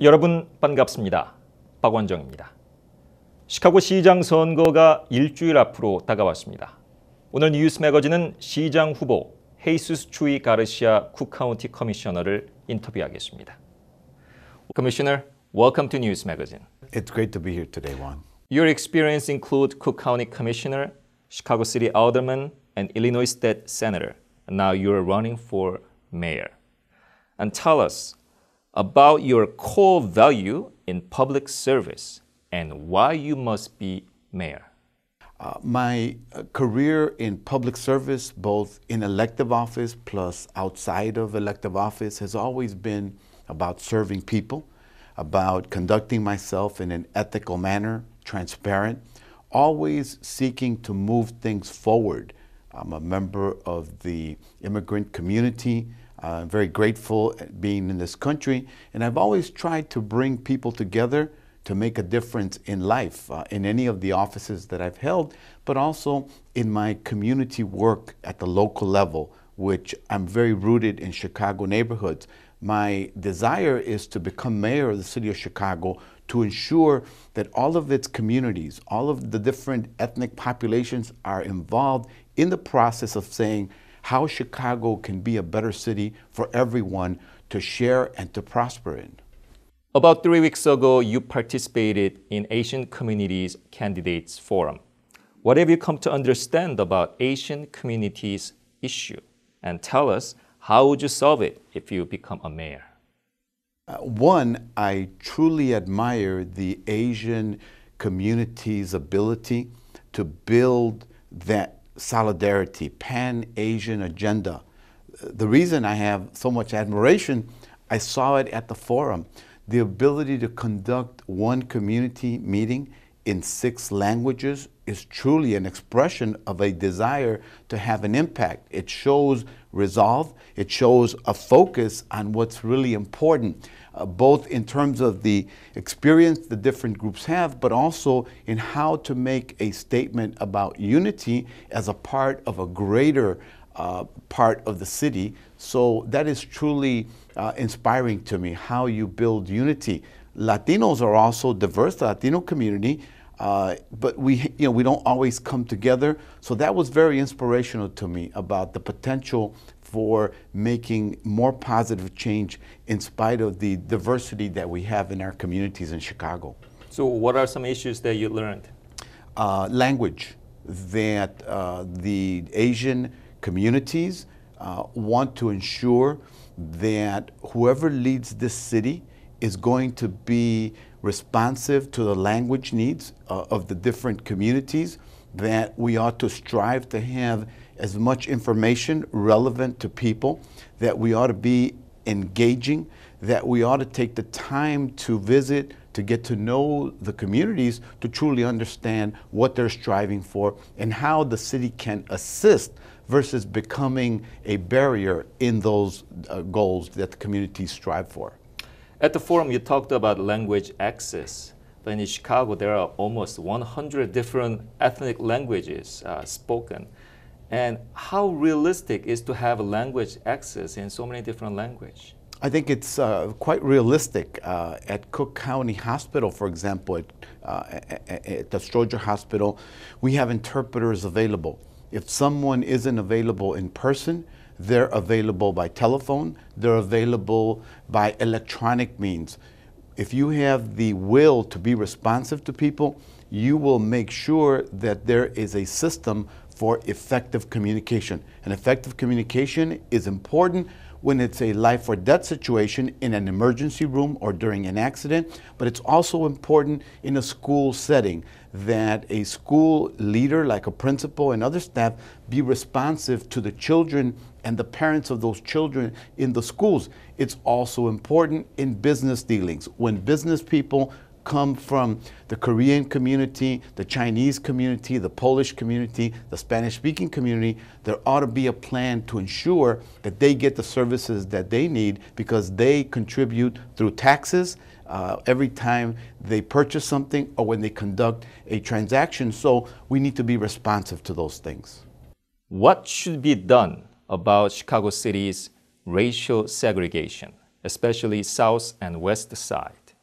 여러분 반갑습니다. 박원정입니다. 시카고 시장 선거가 일주일 앞으로 다가왔습니다. 오늘 뉴스매거진은 시장 후보 헤이수스 추이 가르시아 쿡카운티 커미셔너를 인터뷰하겠습니다. Commissioner, welcome to News Magazine. It's great to be here today, Juan. Your experience include Cook County Commissioner, Chicago City Alderman, and Illinois State Senator. And now you're running for mayor. And tell us about your core value in public service and why you must be mayor. My career in public service, both in elective office plus outside of elective office, has always been about serving people, about conducting myself in an ethical manner, transparent, always seeking to move things forward. I'm a member of the immigrant community. I'm very grateful at being in this country, and I've always tried to bring people together to make a difference in life, in any of the offices that I've held, but also in my community work at the local level, which I'm very rooted in Chicago neighborhoods. My desire is to become mayor of the city of Chicago to ensure that all of its communities, all of the different ethnic populations are involved in the process of saying how Chicago can be a better city for everyone to share and to prosper in. About 3 weeks ago, you participated in Asian Communities Candidates Forum. What have you come to understand about Asian communities issue? And tell us, how would you solve it if you become a mayor? One, I truly admire the Asian community's ability to build that solidarity, pan-Asian agenda. The reason I have so much admiration, I saw it at the forum. The ability to conduct one community meeting in 6 languages is truly an expression of a desire to have an impact. It shows resolve, it shows a focus on what's really important, both in terms of the experience the different groups have, but also in how to make a statement about unity as a part of a greater part of the city. So that is truly inspiring to me, how you build unity. Latinos are also diverse, the Latino community, but we don't always come together. So that was very inspirational to me about the potential for making more positive change in spite of the diversity that we have in our communities in Chicago. So what are some issues that you learned? Language, that the Asian communities want to ensure that whoever leads this city is going to be responsive to the language needs of the different communities, that we ought to strive to have as much information relevant to people, that we ought to be engaging, that we ought to take the time to visit, to get to know the communities, to truly understand what they're striving for and how the city can assist versus becoming a barrier in those goals that the communities strive for. At the forum, you talked about language access. But in Chicago, there are almost 100 different ethnic languages spoken. And how realistic is to have language access in so many different languages? I think it's quite realistic. At Cook County Hospital, for example, at the Stroger Hospital, we have interpreters available. If someone isn't available in person, they're available by telephone, they're available by electronic means. If you have the will to be responsive to people, you will make sure that there is a system for effective communication. And effective communication is important when it's a life or death situation in an emergency room or during an accident, but it's also important in a school setting that a school leader, like a principal and other staff, be responsive to the children and the parents of those children in the schools. It's also important in business dealings. When business people come from the Korean community, the Chinese community, the Polish community, the Spanish-speaking community, there ought to be a plan to ensure that they get the services that they need because they contribute through taxes every time they purchase something or when they conduct a transaction. So we need to be responsive to those things. What should be done about Chicago City's racial segregation, especially South and West Side?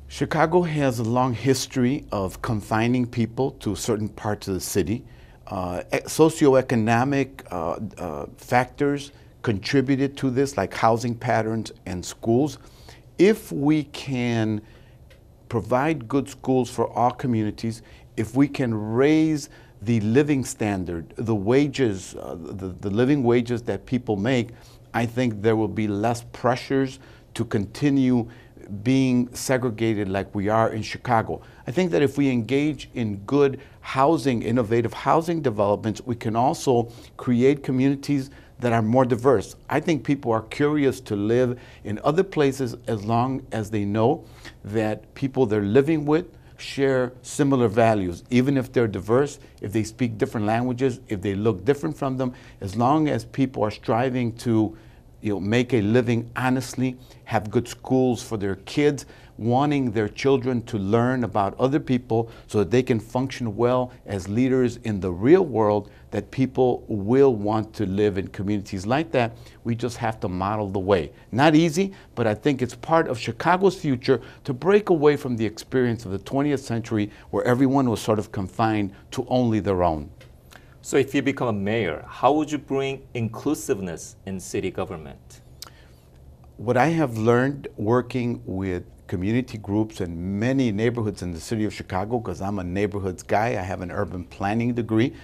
Chicago has a long history of confining people to certain parts of the city. Socioeconomic factors contributed to this, like housing patterns and schools. If we can provide good schools for all communities, if we can raise the living standard, the wages, the living wages that people make, I think there will be less pressures to continue being segregated like we are in Chicago. I think that if we engage in good housing, innovative housing developments, we can also create communities that are more diverse. I think people are curious to live in other places as long as they know that people they're living with share similar values, even if they're diverse, if they speak different languages, if they look different from them, as long as people are striving to make a living honestly, have good schools for their kids, wanting their children to learn about other people so that they can function well as leaders in the real world, that people will want to live in communities like that. We just have to model the way. Not easy, but I think it's part of Chicago's future to break away from the experience of the 20th century where everyone was sort of confined to only their own. So if you become a mayor, how would you bring inclusiveness in city government? What I have learned working with community groups in many neighborhoods in the city of Chicago, because I'm a neighborhoods guy, I have an urban planning degree,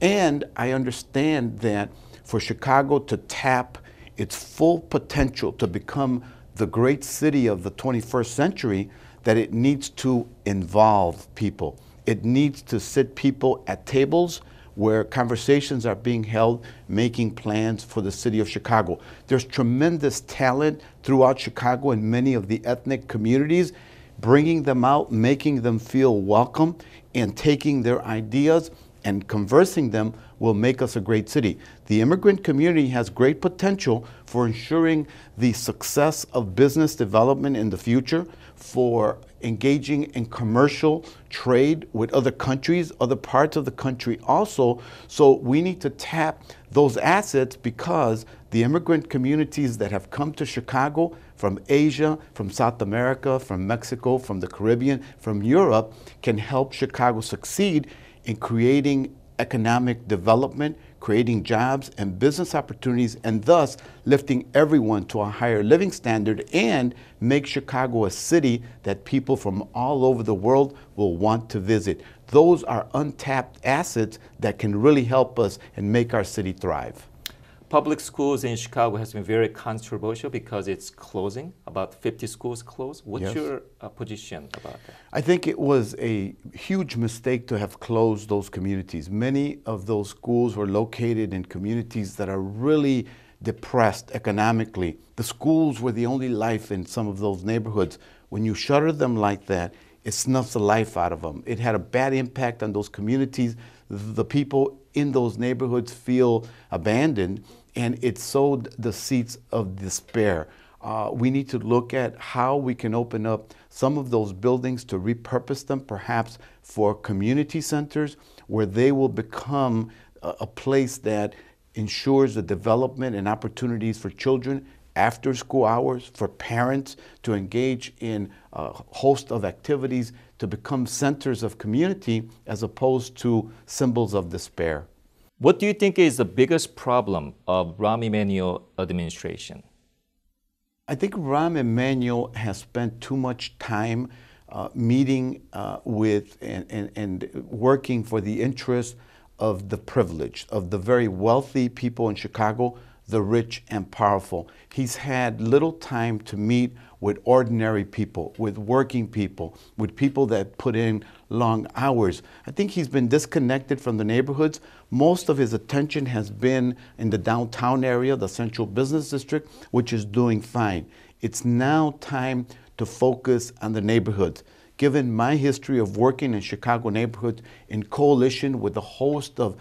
and I understand that for Chicago to tap its full potential to become the great city of the 21st century, that it needs to involve people. It needs to sit people at tables where conversations are being held, making plans for the city of Chicago. There's tremendous talent throughout Chicago in many of the ethnic communities. Bringing them out, making them feel welcome, and taking their ideas and conversing them will make us a great city. The immigrant community has great potential for ensuring the success of business development in the future, for engaging in commercial trade with other countries, other parts of the country also. So we need to tap those assets, because the immigrant communities that have come to Chicago from Asia, from South America, from Mexico, from the Caribbean, from Europe, can help Chicago succeed in creating economic development, creating jobs and business opportunities, and thus lifting everyone to a higher living standard, and make Chicago a city that people from all over the world will want to visit. Those are untapped assets that can really help us and make our city thrive. Public schools in Chicago has been very controversial because it's closing. About 50 schools closed. What's your position about that? I think it was a huge mistake to have closed those communities. Many of those schools were located in communities that are really depressed economically. The schools were the only life in some of those neighborhoods. When you shutter them like that, it snuffs the life out of them. It had a bad impact on those communities. The people in those neighborhoods feel abandoned, and it sowed the seeds of despair. We need to look at how we can open up some of those buildings to repurpose them, perhaps for community centers, where they will become a place that ensures the development and opportunities for children after school hours, for parents to engage in a host of activities to become centers of community as opposed to symbols of despair. What do you think is the biggest problem of Rahm Emanuel administration? I think Rahm Emanuel has spent too much time meeting with and working for the interests of the privileged, of the very wealthy people in Chicago, the rich and powerful. He's had little time to meet with ordinary people, with working people, with people that put in long hours. I think he's been disconnected from the neighborhoods. Most of his attention has been in the downtown area, the central business district, which is doing fine. It's now time to focus on the neighborhoods. Given my history of working in Chicago neighborhoods in coalition with a host of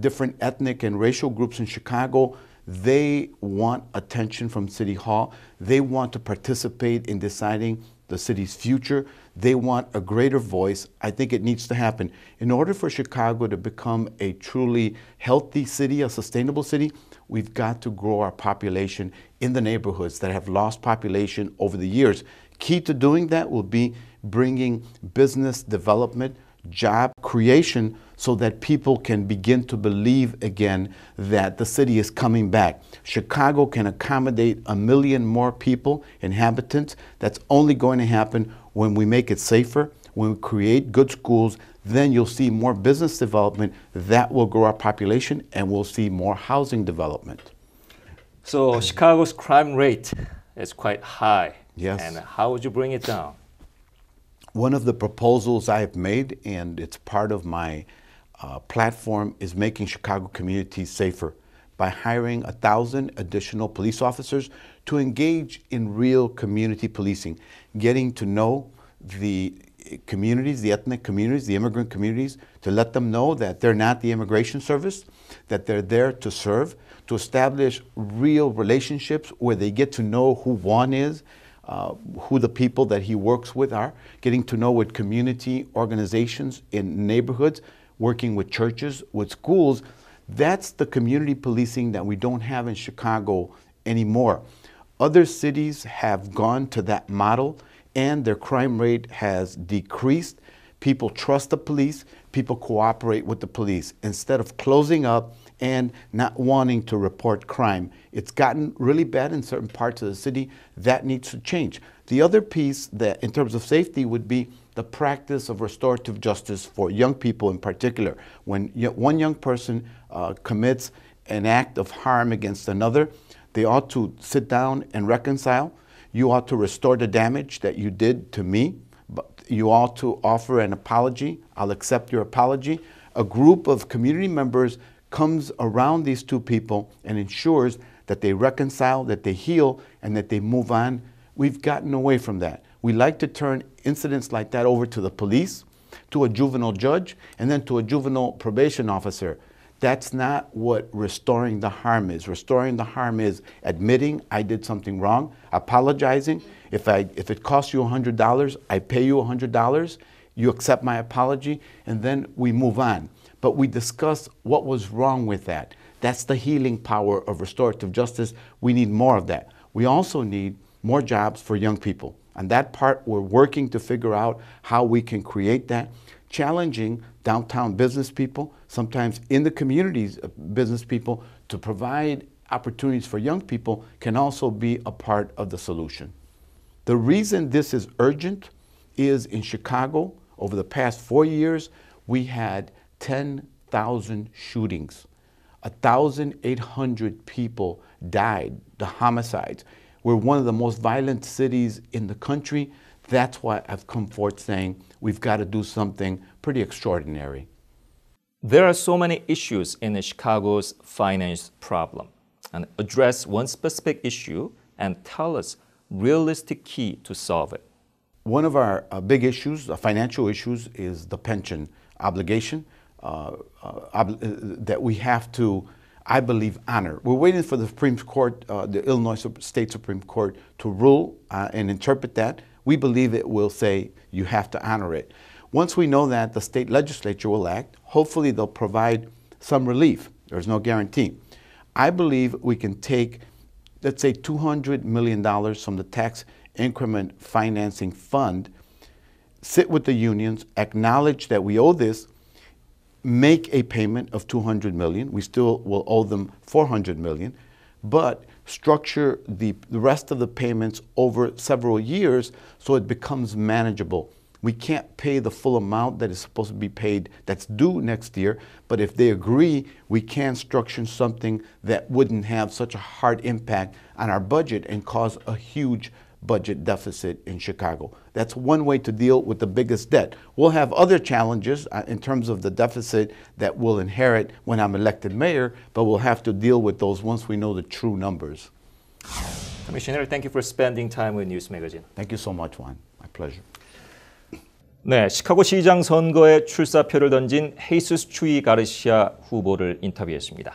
different ethnic and racial groups in Chicago, they want attention from City Hall. They want to participate in deciding the city's future. They want a greater voice. I think it needs to happen. In order for Chicago to become a truly healthy city, a sustainable city, we've got to grow our population in the neighborhoods that have lost population over the years. Key to doing that will be bringing business development, job creation, so that people can begin to believe again that the city is coming back. Chicago can accommodate 1 million more people, inhabitants. That's only going to happen when we make it safer, when we create good schools. Then you'll see more business development. That will grow our population, and we'll see more housing development. So Chicago's crime rate is quite high. Yes. And how would you bring it down? One of the proposals I have made, and it's part of my platform, is making Chicago communities safer by hiring 1,000 additional police officers to engage in real community policing, getting to know the communities, the ethnic communities, the immigrant communities, to let them know that they're not the immigration service, that they're there to serve, to establish real relationships where they get to know who Juan is, who the people that he works with are, getting to know what community organizations in neighborhoods, working with churches, with schools. That's the community policing that we don't have in Chicago anymore. Other cities have gone to that model, and their crime rate has decreased. People trust the police, people cooperate with the police instead of closing up and not wanting to report crime. It's gotten really bad in certain parts of the city. That needs to change. The other piece that, in terms of safety, would be the practice of restorative justice for young people in particular. When one young person commits an act of harm against another, they ought to sit down and reconcile. You ought to restore the damage that you did to me. But you ought to offer an apology. I'll accept your apology. A group of community members comes around these two people and ensures that they reconcile, that they heal, and that they move on. We've gotten away from that. We like to turn incidents like that over to the police, to a juvenile judge, and then to a juvenile probation officer. That's not what restoring the harm is. Restoring the harm is admitting I did something wrong, apologizing. If it costs you $100, I pay you $100. You accept my apology, and then we move on. But we discuss what was wrong with that. That's the healing power of restorative justice. We need more of that. We also need more jobs for young people. On that part, we're working to figure out how we can create that, challenging downtown business people, sometimes in the communities, business people, to provide opportunities for young people can also be a part of the solution. The reason this is urgent is in Chicago, over the past 4 years, we had 10,000 shootings. 1,800 people died, the homicides. We're one of the most violent cities in the country. That's why I've come forth saying we've got to do something pretty extraordinary. There are so many issues in Chicago's finance problem. And address one specific issue and tell us realistic key to solve it. One of our big issues, financial issues, is the pension obligation that we have to, I believe, honor. We're waiting for the Supreme Court, the Illinois State Supreme Court, to rule and interpret that. We believe it will say you have to honor it. Once we know that, the state legislature will act. Hopefully they'll provide some relief. There's no guarantee. I believe we can take, let's say, $200 million from the tax increment financing fund, sit with the unions, acknowledge that we owe this, make a payment of $200 million. We still will owe them $400 million, but structure the rest of the payments over several years so it becomes manageable. We can't pay the full amount that is supposed to be paid that's due next year, but if they agree, we can structure something that wouldn't have such a hard impact on our budget and cause a huge budget deficit in Chicago. That's one way to deal with the biggest debt. We'll have other challenges in terms of the deficit that we'll inherit when I'm elected mayor, but we'll have to deal with those once we know the true numbers. Commissioner, thank you for spending time with News Magazine. Thank you so much, Juan. My pleasure. 네, 시카고 시장 선거에 출사표를 던진 헤이수스 추이 가르시아 후보를 인터뷰했습니다.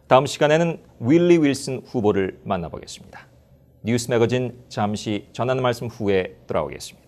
다음 시간에는 윌리 윌슨 후보를 만나보겠습니다. 뉴스 매거진 잠시 전하는 말씀 후에 돌아오겠습니다.